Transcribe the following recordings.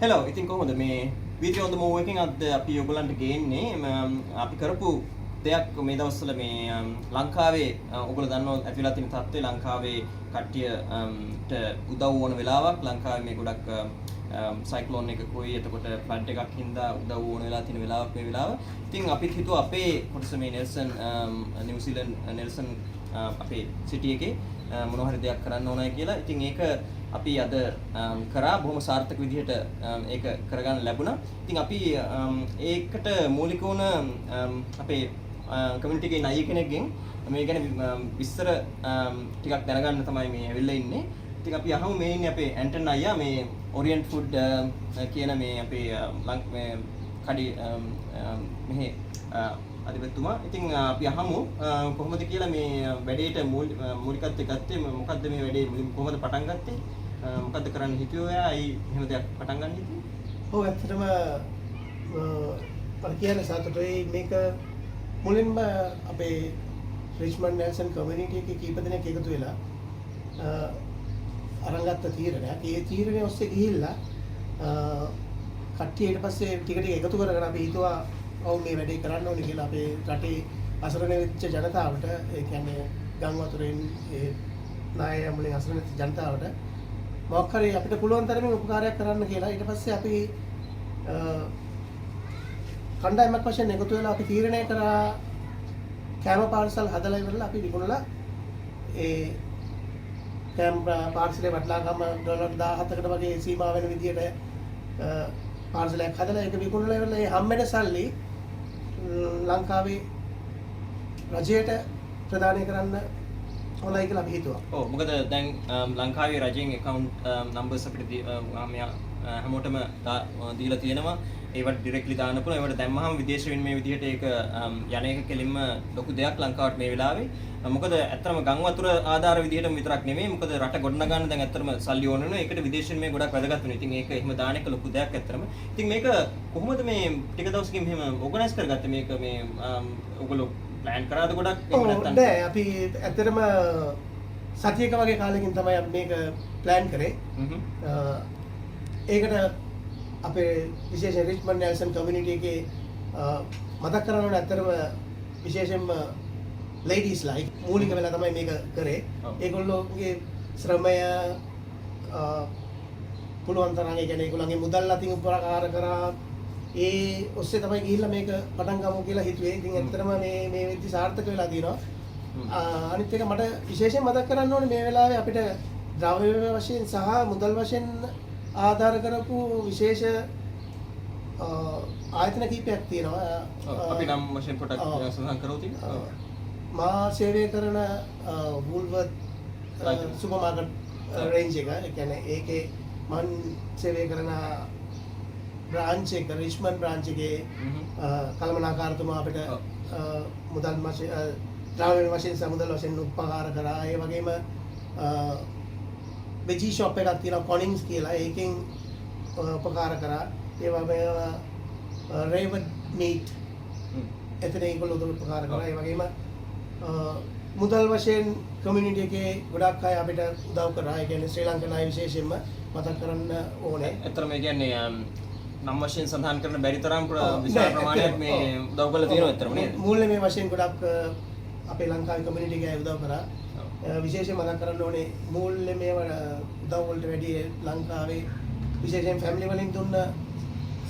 Hello ඉතින් කොහොමද මේ වීඩියෝ on the move එකෙන් අද අපි ඔයගොල්ලන්ට ගේන්නේ අපි කරපු දෙයක් මේ දවස්වල මේ ලංකාවේ ඔයගොල්ලෝ දන්නවා ඇතිවලා තියෙන තත්ත්වය ලංකාවේ කට්ටියට උදව් වුණ වෙලාවක් ලංකාවේ මේ ගොඩක් සයික්ලෝන් එකකුයි එතකොට ෆ්ලඩ් එකක් හින්දා උදව් වුණ වෙලා තියෙන වෙලාවක් මේ වෙලාව. ඉතින් අපිත් හිතුවා අපේ කොටස මේ නෙල්සන් නිව්සීලන්ත නෙල්සන් අපේ සිටි එකේ මොනවා හරි දෙයක් කරන්න ඕනයි කියලා. ඉතින් ඒක අපි අද කරා බොහොම සාර්ථක විදිහට ඒක කරගන්න ලැබුණා. ඉතින් අපි ඒකට මූලික වුණ අපේ කමියුනිටි එකේ ණය කෙනෙක්ගෙන් මේ ගැන විස්තර ටිකක් දැනගන්න තමයි මේ ඇවිල්ලා ඉන්නේ. ඉතින් අපි අහමු මේ ඉන්නේ අපේ ඇන්ටන් අයියා මේ ඔරියන්ට් ෆුඩ් කියන මේ අපේ මේ කඩි මෙහි අධිපතිතුමා. ඉතින් අපි අහමු කොහොමද කියලා මේ වැඩේට මූලිකත්වය ගත්තේ මොකද්ද මේ වැඩේ කොහොමද පටන් ගත්තේ මොකද්ද කරන්න හිතුවේ ඔයා අයි එහෙම දෙයක් පටන් ගන්න හිතුවේ? ඔව් ඇත්තටම මම කියන්නේ සතුටුයි මේක මුලින්ම අපේ රිච්මන්ඩ් නෙල්සන් කමියුනිටි එකේ කීප දෙනෙක් එකතු වෙලා අරන්ගත්ත තීරණයක්. ඒ තීරණය ඔස්සේ ගිහිල්ලා කට්ටිය ඊට පස්සේ ටික ටික එකතු කරගෙන අපි හිතුවා ඔව් මේ වැඩේ කරන්න ඕනේ කියලා අපේ රටේ අසරණ වෙච්ච ජනතාවට ඒ කියන්නේ ගම් වතුරෙන් ඒ ණය මුලින් අසරණ වෙච්ච ජනතාවට මොකක් හරි අපිට පුළුවන් තරමින් උපකාරයක් කරන්න කියලා ඊට පස්සේ අපි කණ්ඩායමක් වශයෙන් එකතු වෙලා අපි තීරණය කරා කෑම පාර්සල් හදලා ඉවරලා අපි විකුණලා ඒ කෑම පාර්සලේ වටිනාකම ඩොලර් 17කට වගේ සීමා වෙන විදියට පාර්සලයක් හදලා ඒක විකුණලා ඉවරලා ඒ හම්බෙන සල්ලි ලංකාවේ රජයට ප්‍රදානය කරන්න ඕනයි කියලා අපි හිතුවා. ඔව් මොකද දැන් ලංකාවේ රජයෙන් account numbers අපිට හැමෝටම දීලා තියෙනවා. ඒවට ඩිරෙක්ට්ලි දාන්න පුළුවන්. ඒවට දැම්මහම විදේශ විනිමය විදිහට ඒක යන එක කෙලින්ම ලොකු දෙයක් ලංකාවට මේ වෙලාවේ. මොකද ඇත්තටම ගම් වතුර ආධාර විදිහටම විතරක් නෙමෙයි. මොකද රට ගොඩනගන්න දැන් ඇත්තටම සල්ලි ඕන වෙනවා. ඒකට විදේශ විනිමය ගොඩක් වැදගත් වෙනවා. ඉතින් ඒක එහෙම දාන එක ලොකු දෙයක් ඇත්තටම. ඉතින් මේක කොහොමද මේ ටික දවසකින් මෙහෙම ඕගනයිස් කරගත්තේ මේක මේ ඔයගොල්ලෝ ප්ලෑන් කරාද ගොඩක් එහෙම නැත්නම් නෑ අපි ඇත්තටම සතියක වගේ කාලෙකින් තමයි අපි මේක ප්ලෑන් කරේ. ඒකට අපේ විශේෂයෙන් රිච්මන්ඩ් නෙල්සන් කමියුනිටි එකේ මතක් කරන්න ඕනේ ඇත්තටම විශේෂයෙන්ම ලේඩීස්ලා මූලික වෙලා තමයි මේක කරේ. ඒගොල්ලෝගේ ශ්‍රමය පුළුවන් තරම් ඒ කියන්නේ ඒගොල්ලන්ගේ මුදල් අතින් උපකාර කරා ඒ ඔස්සේ තමයි ගිහිල්ලා මේක පටන් ගමු කියලා හිතුවේ. ඉතින් ඇත්තටම මේ වෙද්දි සාර්ථක වෙලා තියෙනවා. අනිත් එක මට විශේෂයෙන් මතක් කරන්න ඕනේ මේ වෙලාවේ අපිට ද්‍රව්‍ය වශයෙන් සහ මුදල් වශයෙන් ආධාර කරපු විශේෂ ආයතන කීපයක් තියෙනවා. අපි නම් වශයෙන් පොඩක් සඳහන් කරවති. මා සේවය කරන වූල්වර්ත් සුපර් මාකට් රේන්ජ් එක. ඒ කියන්නේ ඒකේ මම සේවය කරන බ්‍රාන්ච් එක රිච්මන්ඩ් බ්‍රාන්ච් එකේ කළමනාකාරතුමා අපිට මුදල් ද්‍රව්‍ය වශයෙන් සමුදල් වශයෙන් උපකාර කරා. ඒ වගේම වෙජි ෂොප් එකක් තියෙනවා කොනින්ස් කියලා. ඒකෙන් උපකාර කරා. ඒ වගේම රේවඩ් මීට් එතන ඒගොල්ලෝ උපකාර කරා. ඒ වගේම මුදල් වශයෙන් කමියුනිටි එකේ ගොඩක් අය අපිට උදව් කරා. ඒ කියන්නේ ශ්‍රී ලංකන් අය විශේෂයෙන්ම මතක් කරන්න ඕනේ. ඇත්තටම මේ කියන්නේ නම් වශයෙන් සඳහන් කරන බැරි තරම් විශාල ප්‍රමාණයක් මේ උදව් කරලා තියෙනවා ඇත්තටම නේද? මූල්‍ය මේ වශයෙන් ගොඩක් අපේ ලංකාවේ කමියුනිටි එකේ උදව් කරා. විශේෂයෙන් මතක් කරන්න ඕනේ මූල්‍ය මේ උදව් වලට වැඩි ලංකාවේ විශේෂයෙන් ෆැමිලි වලින් දුන්න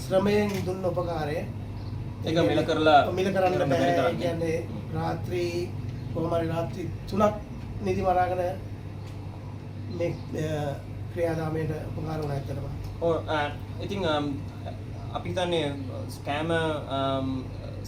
ශ්‍රමයෙන් දුන්න උපකාරය ඒක මිල කරලා මිල කරන්න බෑ. ඒ කියන්නේ රාත්‍රී කොහොම හරි රාත්‍රී 3ක් නිදි මරාගෙන මේ ක්‍රියාදාමයට උපකාර වුණා ඇත්තටම. ඔව් ඉතින් අපි හිතන්නේ කෑම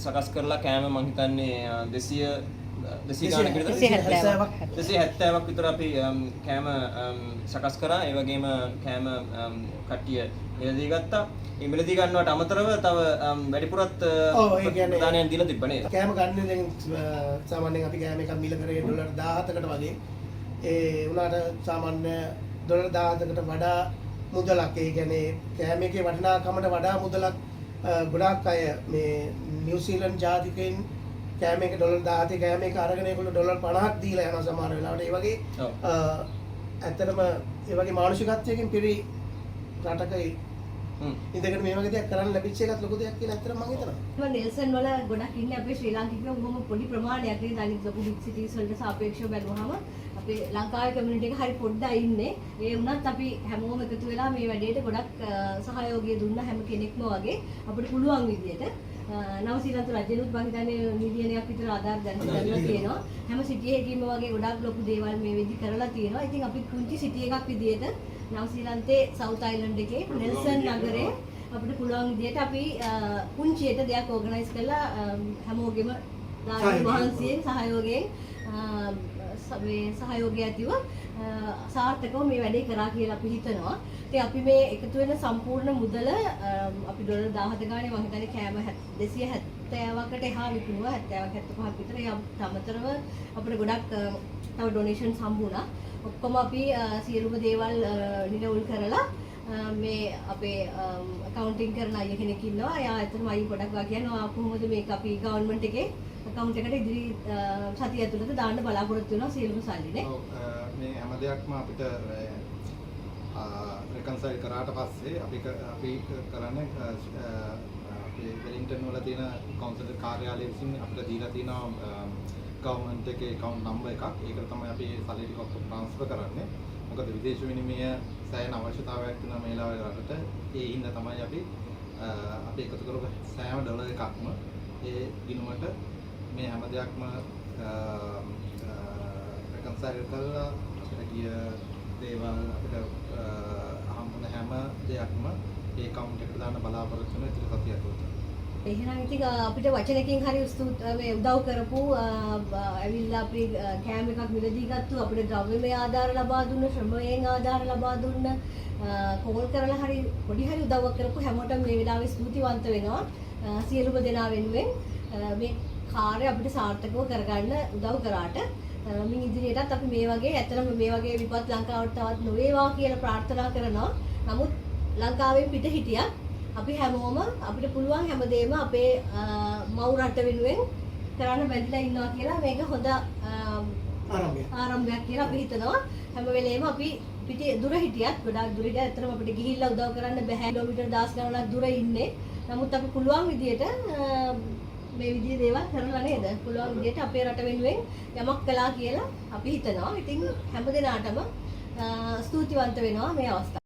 සකස් කරලා කෑම මම හිතන්නේ 270ක් විතර අපි කෑම සකස් කරා. ඒ වගේම කෑම කට්ටිය මිලදී ගත්තා. මේ මිලදී ගන්නවට අමතරව තව වැඩිපුරත් ප්‍රදානයක් දීලා තිබ්බ නේද? කෑම ගන්න දැන් සාමාන්‍යයෙන් අපි කෑම එකක් මිල කරේ ඩොලර් 17කට වගේ. ඒ උනාට සාමාන්‍ය ඩොලර් 17කට වඩා මුදලක්. ඒ කියන්නේ කෑම එකේ වටිනාකමට වඩා මුදලක් ගොඩාක් අය මේ නිව්සීලන්ත ජාතිකයන් කෑම එක ඩොලර් 17 කෑම එක අරගෙන ඒගොල්ලෝ ඩොලර් 50ක් දීලා යනවා සමහර වෙලාවට. ඒ වගේ ඇත්තටම ඒ වගේ මානසිකත්වයකින් පිරි රටක ඉඳගෙන මේ වගේ දෙයක් කරන්න ලැබිච්ච එකත් ලොකු දෙයක් කියලා ඇත්තටම මම හිතනවා. මම නෙල්සන් වල ගොඩක් ඉන්නේ අපේ ශ්‍රී ලාංකිකයෝ බොහොම පොඩි ප්‍රමාණයක් නේ අනිත් ලොකු බිග් සිටිස් වලට සාපේක්ෂව බැලුවහම අපේ ලංකාවේ කමියුනිටි එක හරි පොඩ්ඩයි ඉන්නේ. ඒ වුණත් අපි හැමෝම එකතු වෙලා මේ වැඩේට ගොඩක් සහයෝගය දුන්න හැම කෙනෙක්ම වගේ අපිට පුළුවන් විදියට නවසීලන්ත රජෙනුත් මම හිතන්නේ මිලියනයක් විතර ආධාර දැන්ලා තියෙනවා. හැම සිටි එකකින්ම වගේ ගොඩක් ලොකු දේවල් මේ වෙදි කරලා තියෙනවා. ඉතින් අපි කුංචි සිටි එකක් විදියට නවසීලන්තේ සවුත් අයිලන්ඩ් එකේ නෙල්සන් නගරේ අපිට පුළුවන් විදියට අපි කුංචියට දෙයක් ඕගනයිස් කරලා හැමෝගෙම දාන වහන්සේගෙන් සහයෝගයෙන් මේ සහයෝගය ඇතිව සාර්ථකව මේ වැඩේ කරා කියලා අපි හිතනවා. ඉතින් අපි මේ එකතු වෙන සම්පූර්ණ මුදල අපි ඩොලර් 17 ගානේ මම හිතන්නේ කෑම 270කට එහා විකුණුවා 70ක් 75ක් විතර. ඒ අමතරව අපිට ගොඩක් තව ඩොනේෂන්ස් හම්බුණා. ඔක්කොම අපි සියලුම දේවල් නිරවුල් කරලා මේ අපේ accounting කරන අය කෙනෙක් ඉන්නවා. එයා ඇත්තටම අයින් ගොඩක් වා කියනවා කොහොමද මේක අපි ගවර්න්මන්ට් එකේ account එකට ඉදිරි සතිය ඇතුළත දාන්න බලාපොරොත්තු වෙනවා සියලුම සල්ලි නේ. ඔව් මේ හැම දෙයක්ම අපිට reconcile කරාට පස්සේ අපි කරන්නේ අපේ වෙලින්ටන් වල තියෙන කවුන්සිල් කාර්යාලය විසින් අපිට දීලා තියෙනවා ගවර්න්මන්ට් එකේ account number එකක්. ඒකට තමයි අපි සල්ලි ටික ඔක්කොම transfer කරන්නේ. මොකද විදේශ විනිමය සෑහෙන අවශ්‍යතාවයක් තියෙනවා මේ ලාවේ රටට. ඒ හින්දා තමයි අපි එකතු කරපු සෑම ඩොලර් එකක්ම ඒ ගිණුමට මේ හැම දෙයක්ම reconcile කරලා අපිට ගිය දේවල් අපිට හම්බුන හැම දෙයක්ම ඒ account එකට දාන්න බලාපොරොත්තු වෙන ඉතිරි සතිය ඇතුළත. එහෙනම් ඉතින් අපිට වචනකින් හරි මේ උදව් කරපු ඇවිල්ලා අපි කෑම එකක් මිලදී ගත්තු අපිට ද්‍රව්‍යමය ආධාර ලබා දුන්න ශ්‍රමයෙන් ආධාර ලබා දුන්න කෝල් කරලා හරි පොඩි හරි උදව්වක් කරපු හැමෝටම මේ වෙලාවේ ස්තුතිවන්ත වෙනවා. සියලුම දෙනා වෙනුවෙන් මේ කාර්ය අපිට සාර්ථකව කරගන්න උදව් කරාට මින් ඉදිරියටත් අපි මේ වගේ ඇත්තටම මේ වගේ විපත් ලංකාවට තවත් නොවේවා කියලා ප්‍රාර්ථනා කරනවා. නමුත් ලංකාවෙන් පිට හිටියත් අපි හැමෝම අපිට පුළුවන් හැමදේම අපේ මව් රට වෙනුවෙන් කරන්න බැඳලා ඉන්නවා කියලා මේක හොඳ ආරම්භයක් කියලා අපි හිතනවා. හැම වෙලේම අපි පිටේ දුර හිටියත් ගොඩාක් දුරට ඇත්තටම අපිට ගිහිල්ලා උදව් කරන්න බැහැ. කිලෝමීටර් 10 ගණනක් දුර ඉන්නේ. නමුත් අපි පුළුවන් විදියට මේ විදිහේ දේවල් කරලා නේද? පුළුවන් විදියට අපේ රට වෙනුවෙන් යමක් කළා කියලා අපි හිතනවා. ඉතින් හැම දිනාටම ස්තුතිවන්ත වෙනවා මේ අවස්ථාව